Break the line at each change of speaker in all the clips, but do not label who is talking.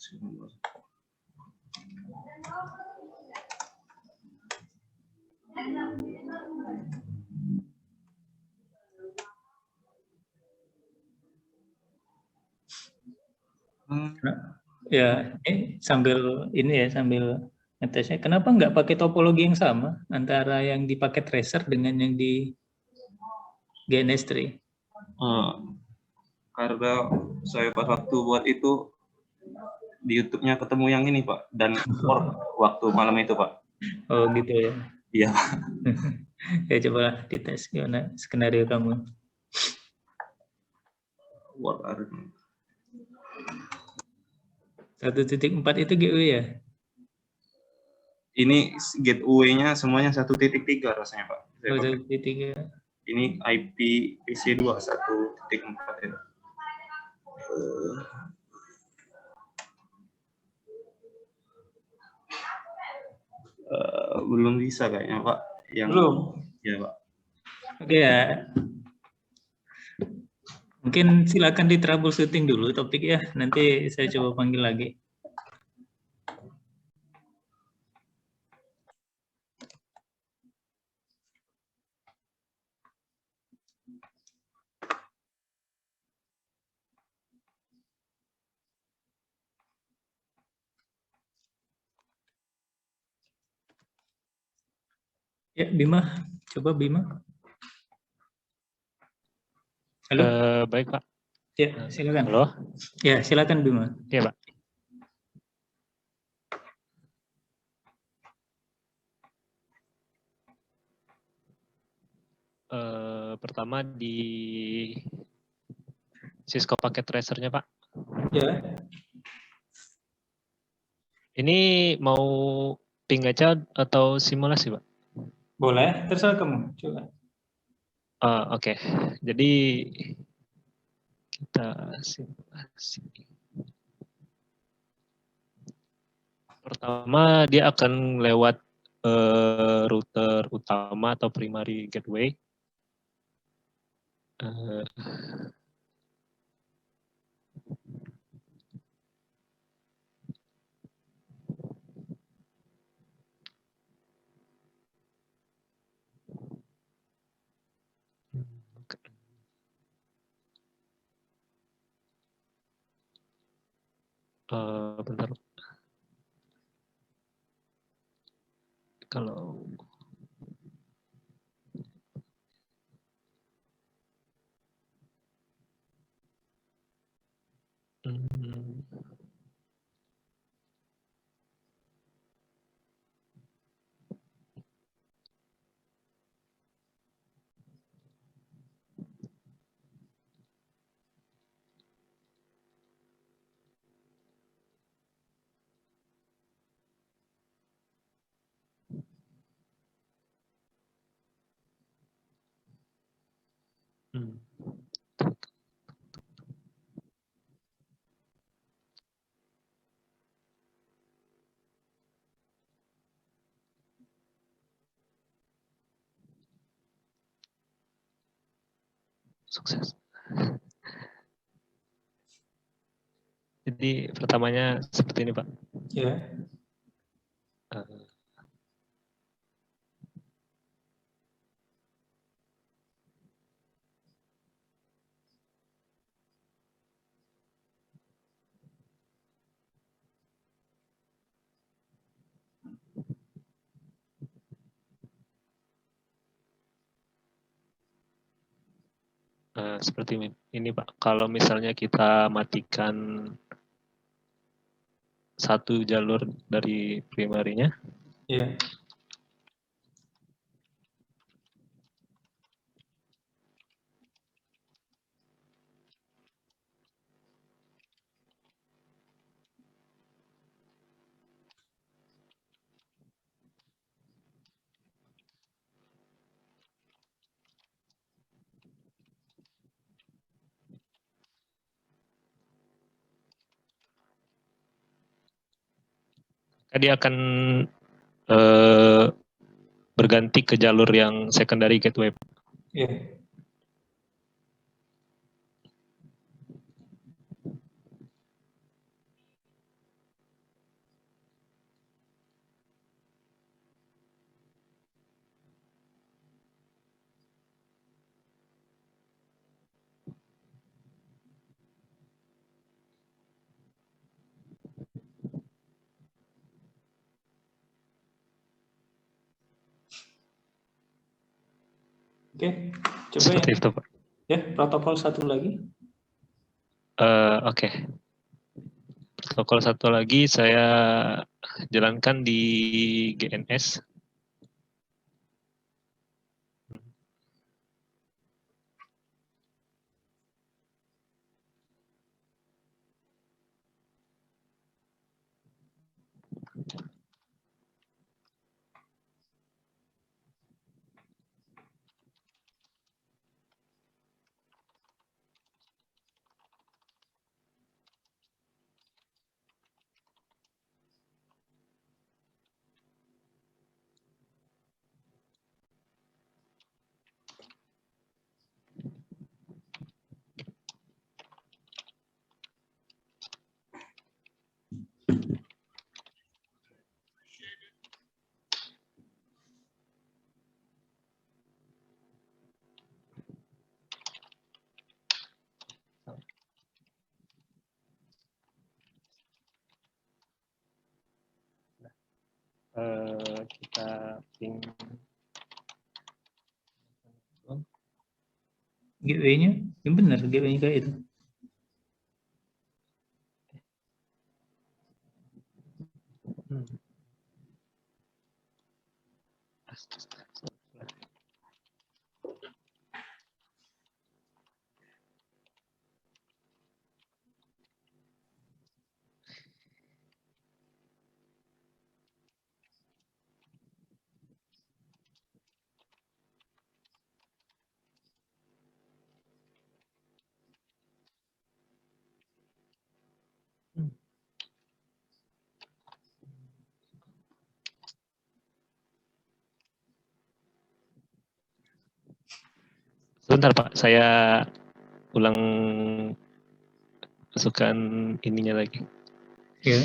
Ya, sambil ngetesnya, kenapa nggak pakai topologi yang sama antara yang di paket tracer dengan yang di GNS3?
Karena saya pas waktu buat itu di YouTube-nya ketemu yang ini Pak, dan waktu malam itu Pak.
Oh gitu ya?
Iya.
Ya coba dites gimana skenario kamu.
Work area.
1.4 itu GUI ya?
Ini gateway-nya semuanya 1.3 rasanya Pak.
Oh, 1.3.
Ini IPv6 1.4 ya. Belum bisa kayaknya Pak.
Belum?
Ya Pak.
Oke ya. Mungkin silakan di troubleshooting dulu topik ya. Nanti saya coba panggil lagi. Ya, Bima. Coba Bima. Halo?
Baik, Pak.
Ya, silakan.
Halo?
Ya, silakan Bima.
Ya, Pak. Pertama di Cisco Packet Tracer-nya, Pak.
Ya.
Ini mau ping aja atau simulasi, Pak?
Boleh, terserah kamu. Coba.
Oke. Jadi kita simulasi. Pertama dia akan lewat router utama atau primary gateway. Bentar. Kalau sukses. Jadi pertamanya seperti ini, Pak.
Ya.
Seperti ini, Pak. Kalau misalnya kita matikan satu jalur dari primarinya,
Ya.
dia akan berganti ke jalur yang secondary gateway.
Ya. Oke, coba
Seperti itu, Pak.
ya protokol satu lagi.
Oke. Protokol satu lagi saya jalankan di GNS. Kita ping
Gateway-nya, yang benar gateway-nya kayak itu.
Sebentar Pak, saya ulang masukkan ininya lagi.
Ya.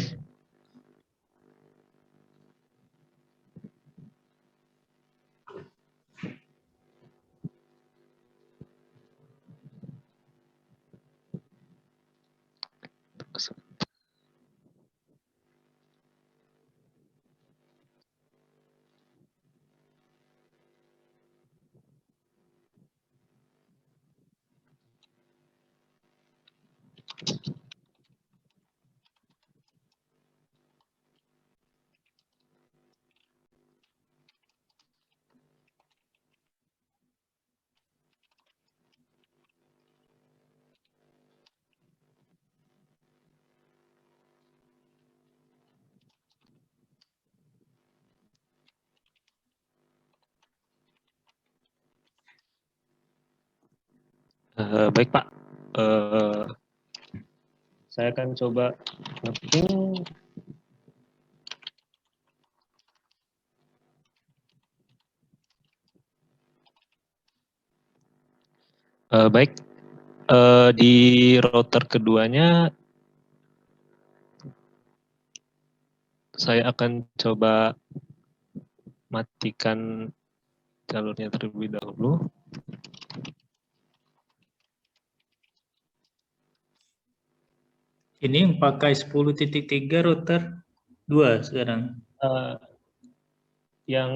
Baik Pak, saya akan coba nge-ping. Baik, di router keduanya saya akan coba matikan jalurnya terlebih dahulu.
Ini yang pakai 10.3 router 2 sekarang.
Yang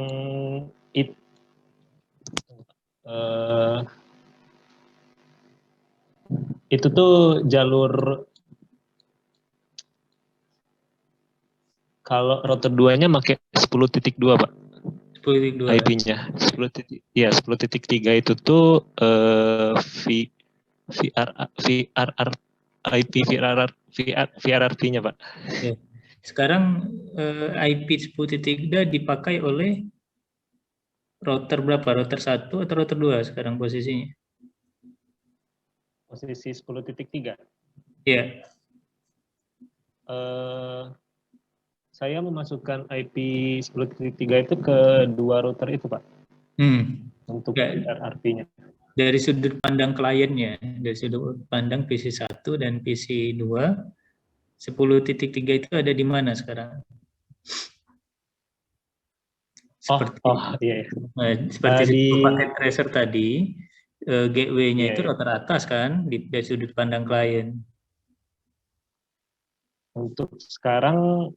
itu tuh jalur, kalau router 2-nya pakai 10.2 Pak.
10.2.
IP-nya 10.3 itu tuh VRR IP VRRT-nya Pak.
Ya. Sekarang IP 10.3 dipakai oleh router berapa? Router 1 atau router 2 sekarang posisinya?
Posisi 10.3.
Iya.
Saya memasukkan IP 10.3 itu ke dua router itu Pak. Untuk
Ya,
VRRT-nya.
dari sudut pandang kliennya, dari sudut pandang PC1 dan PC2, 10.3 itu ada di mana sekarang? Seperti
Iya.
seperti
di
paket tracer tadi, gateway-nya
iya,
itu
iya.
router atas kan, dari sudut pandang klien.
Untuk sekarang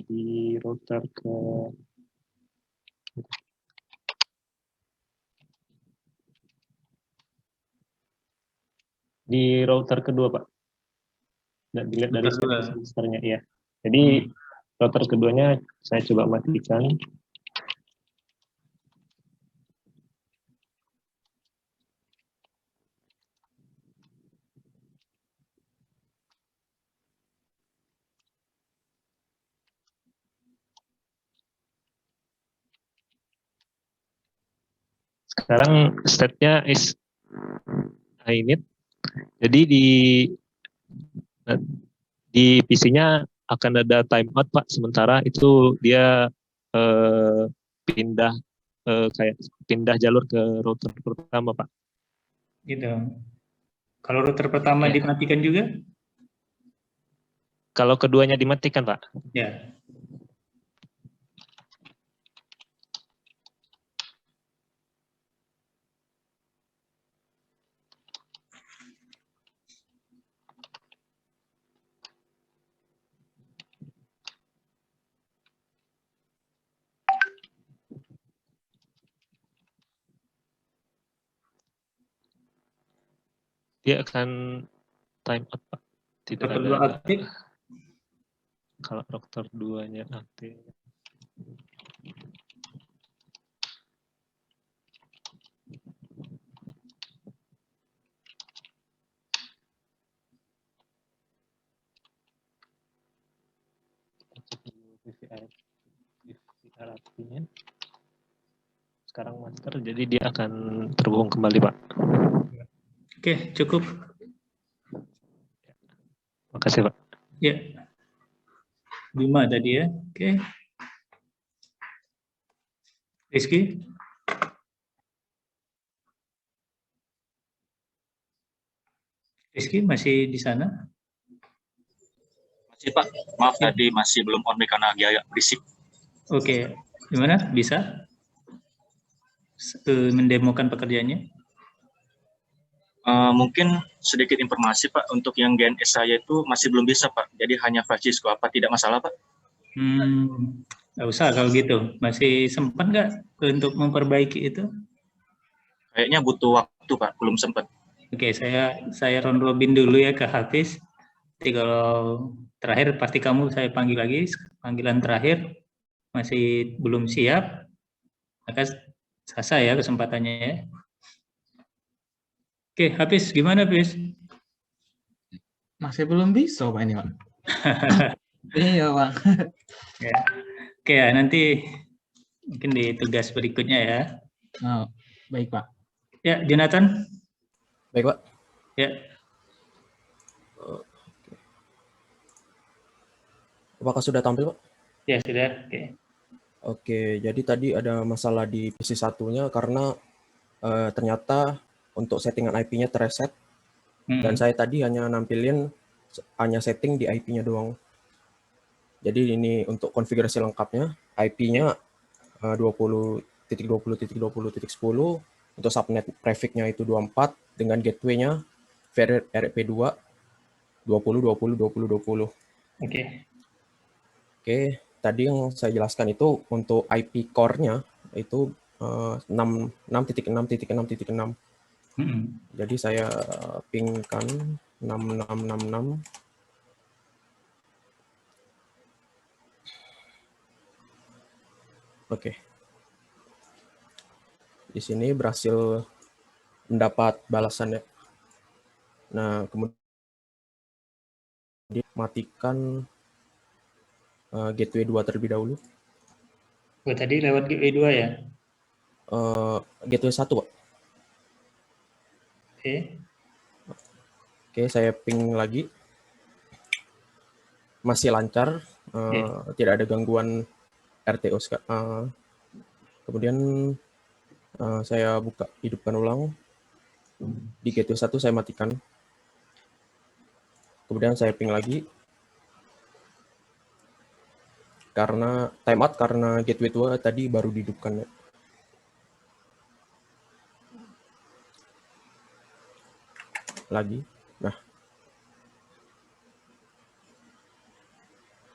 di router ke Di router kedua, Pak. Dan dilihat dari
Router dua.
registernya, ya. Jadi router keduanya saya coba matikan. Sekarang state-nya is init. Jadi di PC-nya akan ada timeout, Pak. Sementara itu dia pindah kayak pindah jalur ke router pertama, Pak.
Gitu. Kalau router pertama
Ya.
dimatikan juga?
Kalau keduanya dimatikan, Pak.
Ya.
Dia akan timeout, Pak. Tidak
Router
ada.
dua aktif.
Kalau router 2-nya aktif. VCR artinya sekarang master, jadi dia akan terhubung kembali, Pak.
Oke, cukup.
Makasih, Pak.
Ya. 5 tadi ya. Oke. Rizky? Rizky masih di sana?
Masih Pak, maaf tadi masih belum on mic karena agak berisik.
Oke, gimana? Bisa mendemokan pekerjaannya?
Mungkin sedikit informasi Pak, untuk yang GNS saya itu masih belum bisa Pak, jadi hanya file Cisco. Apa tidak masalah Pak?
Nggak usah kalau gitu. Masih sempat nggak untuk memperbaiki itu?
Kayaknya butuh waktu Pak, belum sempat.
Oke, saya round robin dulu ya ke Hafiz. Jadi kalau terakhir pasti kamu saya panggil lagi. Panggilan terakhir masih belum siap, maka sasa ya kesempatannya ya. Oke, Hafiz, gimana Hafiz?
Masih belum bisa Pak ini Pak. Iya Pak.
Ya. Oke ya, nanti mungkin di tugas berikutnya ya.
Oh, baik Pak.
Ya, Jonathan.
Baik Pak.
Ya.
Apakah sudah tampil Pak?
Ya sudah. Oke.
Oke, jadi tadi ada masalah di PC satunya karena ternyata untuk settingan IP-nya terreset. Dan saya tadi hanya nampilin hanya setting di IP-nya doang. Jadi ini untuk konfigurasi lengkapnya, IP-nya 20.20.20.10, untuk subnet prefix-nya itu 24, dengan gateway-nya RP2 20.20.20.20. Oke, tadi yang saya jelaskan itu untuk IP core-nya itu 6.6.6.6. Jadi saya pingkan 6666. Oke. Di sini berhasil mendapat balasan ya. Nah, kemudian matikan gateway 2 terlebih dahulu.
Tadi lewat gateway 2 ya?
Gateway 1, Pak. Oke, saya ping lagi. Masih lancar, tidak ada gangguan RTO. Kemudian saya buka, hidupkan ulang. Di gateway 1 saya matikan. Kemudian saya ping lagi. Karena timeout karena gateway 2 tadi baru dihidupkan ya. Lagi. Nah.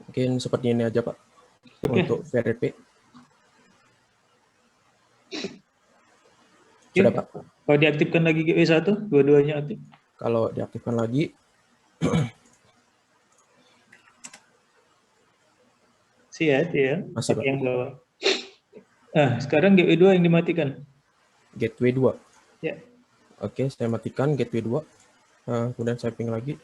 Mungkin seperti ini aja Pak. Untuk VRP. Sudah Pak.
Kalau diaktifkan lagi gateway 1, dua-duanya aktif.
Kalau diaktifkan lagi,
Siap ya,
masih Pak.
yang bawah. Sekarang gateway 2 yang dimatikan.
Gateway 2.
Ya.
Oke, saya matikan gateway 2. Kemudian saya ping lagi.